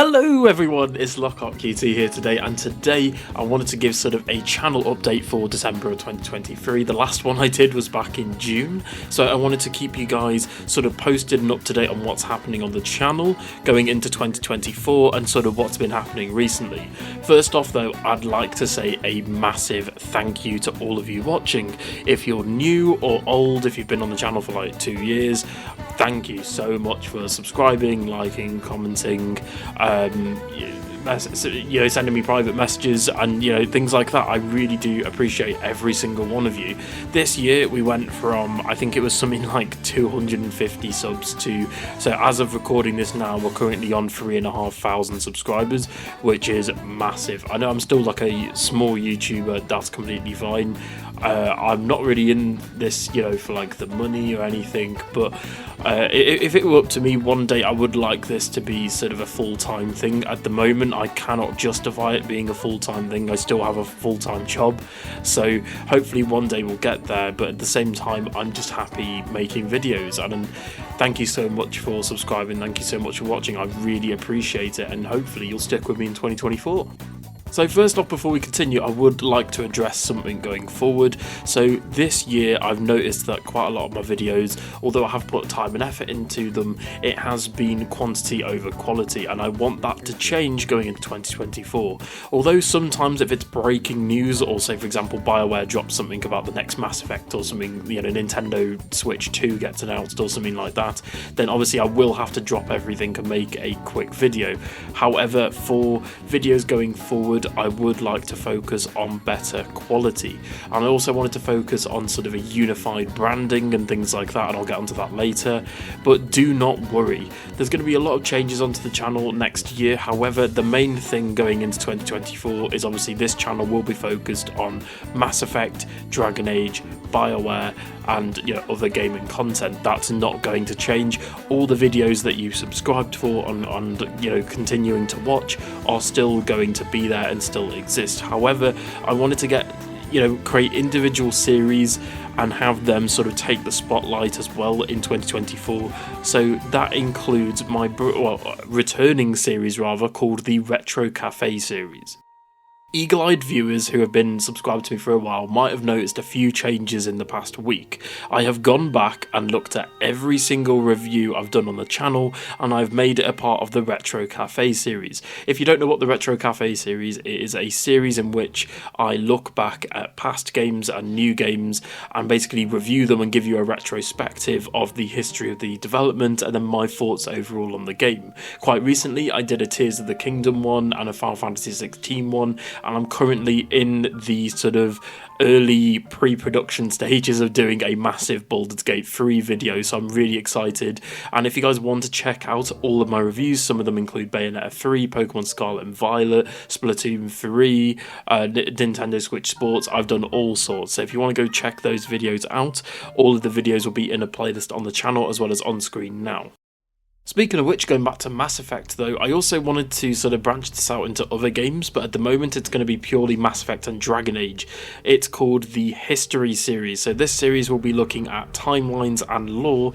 Hello everyone, it's Lockhart QT here today, and today I wanted to give sort of a channel update for December of 2023. The last one I did was back in June, so I wanted to keep you guys sort of posted and up to date on what's happening on the channel going into 2024 and sort of what's been happening recently. First off though, I'd like to say a massive thank you to all of you watching. If you're new or old, if you've been on the channel for like 2 years, thank you so much for subscribing, liking, commenting, sending me private messages and things like that. I really do appreciate every single one of you. This year we went from, I think it was something like 250 subs to, so as of recording this now, we're currently on 3,500 subscribers, which is massive. I know I'm still like a small YouTuber, that's completely fine. I'm not really in this, for like the money or anything, but if it were up to me, one day I would like this to be sort of a full-time thing. At the moment, I cannot justify it being a full-time thing. I still have a full-time job, so hopefully one day we'll get there, but at the same time, I'm just happy making videos. And thank you so much for subscribing, thank you so much for watching, I really appreciate it, and hopefully you'll stick with me in 2024. So first off, before we continue, I would like to address something going forward. So this year I've noticed that quite a lot of my videos, although I have put time and effort into them, it has been quantity over quality, and I want that to change going into 2024. Although sometimes if it's breaking news, or say for example BioWare drops something about the next Mass Effect or something, Nintendo Switch 2 gets announced or something like that, then obviously I will have to drop everything and make a quick video. However, for videos going forward, I would like to focus on better quality, and I also wanted to focus on sort of a unified branding and things like that, and I'll get onto that later. But do not worry, there's going to be a lot of changes onto the channel next year. However, the main thing going into 2024 is obviously this channel will be focused on Mass Effect, Dragon Age, BioWare, and other gaming content. That's not going to change. All the videos that you subscribed for and continuing to watch are still going to be there and still exist. However, I wanted to create individual series and have them sort of take the spotlight as well in 2024. So that includes my returning series rather, called the Retro Cafe series. Eagle-eyed viewers who have been subscribed to me for a while might have noticed a few changes in the past week. I have gone back and looked at every single review I've done on the channel, and I've made it a part of the Retro Cafe series. If you don't know what the Retro Cafe series is, it is a series in which I look back at past games and new games and basically review them and give you a retrospective of the history of the development and then my thoughts overall on the game. Quite recently I did a Tears of the Kingdom one and a Final Fantasy 16 one, and I'm currently in the sort of early pre-production stages of doing a massive Baldur's Gate 3 video, so I'm really excited. And if you guys want to check out all of my reviews, some of them include Bayonetta 3, Pokemon Scarlet and Violet, Splatoon 3, Nintendo Switch Sports, I've done all sorts. So if you want to go check those videos out, all of the videos will be in a playlist on the channel as well as on screen now. Speaking of which, going back to Mass Effect though, I also wanted to sort of branch this out into other games, but at the moment it's going to be purely Mass Effect and Dragon Age. It's called the History series, so this series will be looking at timelines and lore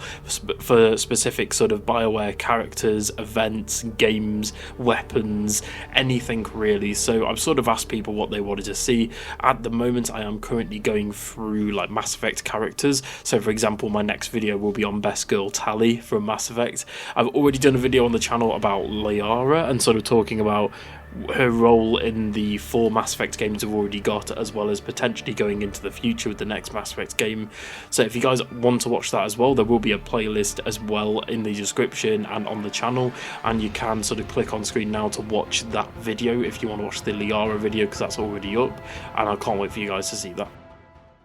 for specific sort of BioWare characters, events, games, weapons, anything really. So I've sort of asked people what they wanted to see. At the moment I am currently going through like Mass Effect characters, so for example my next video will be on Best Girl Tali from Mass Effect. I've already done a video on the channel about Liara and sort of talking about her role in the 4 Mass Effect games we've already got, as well as potentially going into the future with the next Mass Effect game. So if you guys want to watch that as well, there will be a playlist as well in the description and on the channel, and you can sort of click on screen now to watch that video if you want to watch the Liara video, because that's already up, and I can't wait for you guys to see that.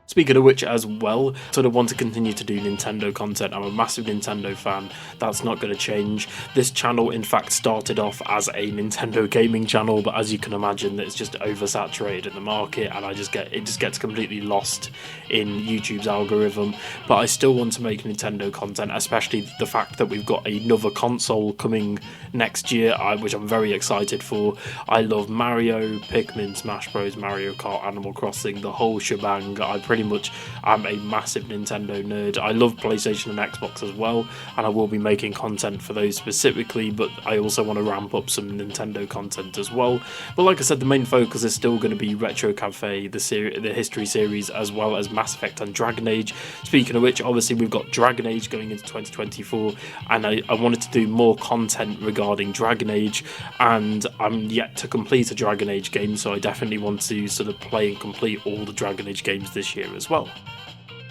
Speaking of which as well, sort of want to continue to do Nintendo content. I'm a massive Nintendo fan, that's not going to change. This channel in fact started off as a Nintendo gaming channel, but as you can imagine it's just oversaturated in the market, and it just gets completely lost in YouTube's algorithm. But I still want to make Nintendo content, especially the fact that we've got another console coming next year, which I'm very excited for. I love Mario, Pikmin, Smash Bros, Mario Kart, Animal Crossing, the whole shebang. I pretty pretty much am a massive Nintendo nerd. I love PlayStation and Xbox as well, and I will be making content for those specifically, but I also want to ramp up some Nintendo content as well. But like I said, the main focus is still going to be Retro Cafe, the history series, as well as Mass Effect and Dragon Age. Speaking of which, obviously we've got Dragon Age going into 2024, and I wanted to do more content regarding Dragon Age, and I'm yet to complete a Dragon Age game, so I definitely want to sort of play and complete all the Dragon Age games this year as well.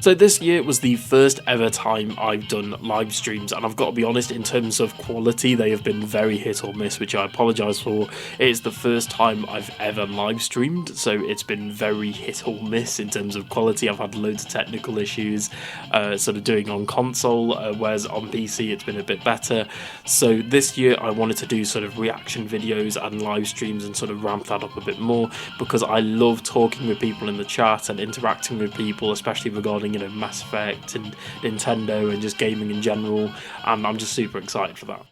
So this year was the first ever time I've done live streams, and I've got to be honest, in terms of quality, they have been very hit or miss, which I apologise for. It's the first time I've ever live streamed, so it's been very hit or miss in terms of quality. I've had loads of technical issues sort of doing on console, whereas on PC it's been a bit better. So this year I wanted to do sort of reaction videos and live streams and sort of ramp that up a bit more, because I love talking with people in the chat and interacting with people, especially regarding Mass Effect and Nintendo and just gaming in general, and I'm just super excited for that.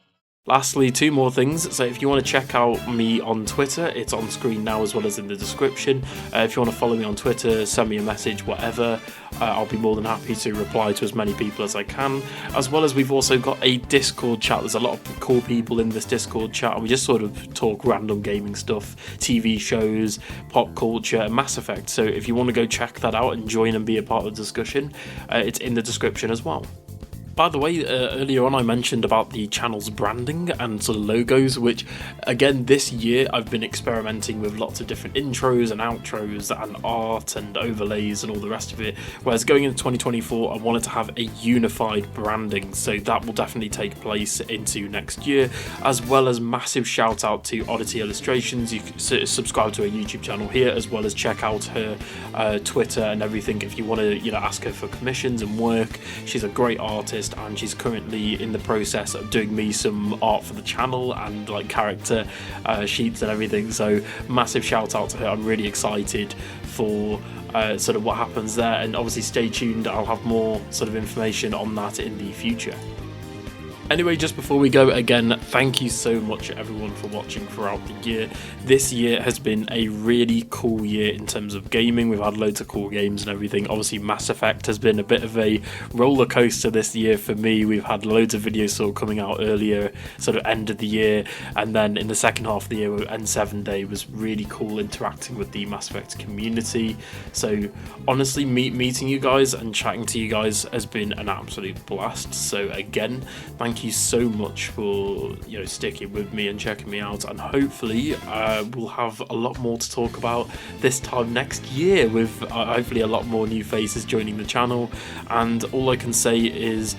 Lastly, two more things. So if you want to check out me on Twitter, it's on screen now as well as in the description. If you want to follow me on Twitter, send me a message, whatever, I'll be more than happy to reply to as many people as I can. As well as we've also got a Discord chat. There's a lot of cool people in this Discord chat, and we just sort of talk random gaming stuff, TV shows, pop culture, and Mass Effect. So if you want to go check that out and join and be a part of the discussion, it's in the description as well. By the way, earlier on I mentioned about the channel's branding and sort of logos, which again this year I've been experimenting with lots of different intros and outros and art and overlays and all the rest of it, whereas going into 2024 I wanted to have a unified branding, so that will definitely take place into next year, as well as massive shout out to Oddity Illustrations. You can subscribe to her YouTube channel here, as well as check out her Twitter and everything if you want to ask her for commissions and work. She's a great artist, and she's currently in the process of doing me some art for the channel and like character sheets and everything, so massive shout out to her. I'm really excited for sort of what happens there, and obviously stay tuned, I'll have more sort of information on that in the future. Anyway, just before we go, again, thank you so much everyone for watching throughout the year. This year has been a really cool year in terms of gaming. We've had loads of cool games and everything. Obviously, Mass Effect has been a bit of a roller coaster this year for me. We've had loads of videos sort of coming out earlier, sort of end of the year, and then in the second half of the year, N7 Day was really cool, interacting with the Mass Effect community. So honestly, meeting you guys and chatting to you guys has been an absolute blast. So again, thank you so much for sticking with me and checking me out, and hopefully we'll have a lot more to talk about this time next year, with hopefully a lot more new faces joining the channel. And all I can say is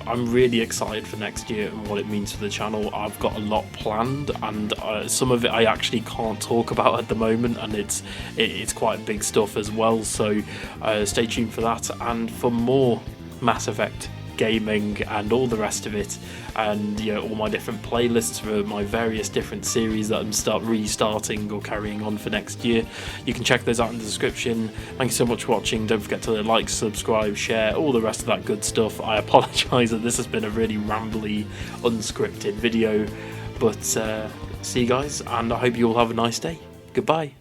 I'm really excited for next year and what it means for the channel. I've got a lot planned, and some of it I actually can't talk about at the moment, and it's quite big stuff as well, so stay tuned for that and for more Mass Effect gaming and all the rest of it, and all my different playlists for my various different series that I'm restarting or carrying on for next year. You can check those out in the description. Thank you so much for watching. Don't forget to like, subscribe, share, all the rest of that good stuff. I apologise that this has been a really rambly, unscripted video, but see you guys, and I hope you all have a nice day. Goodbye.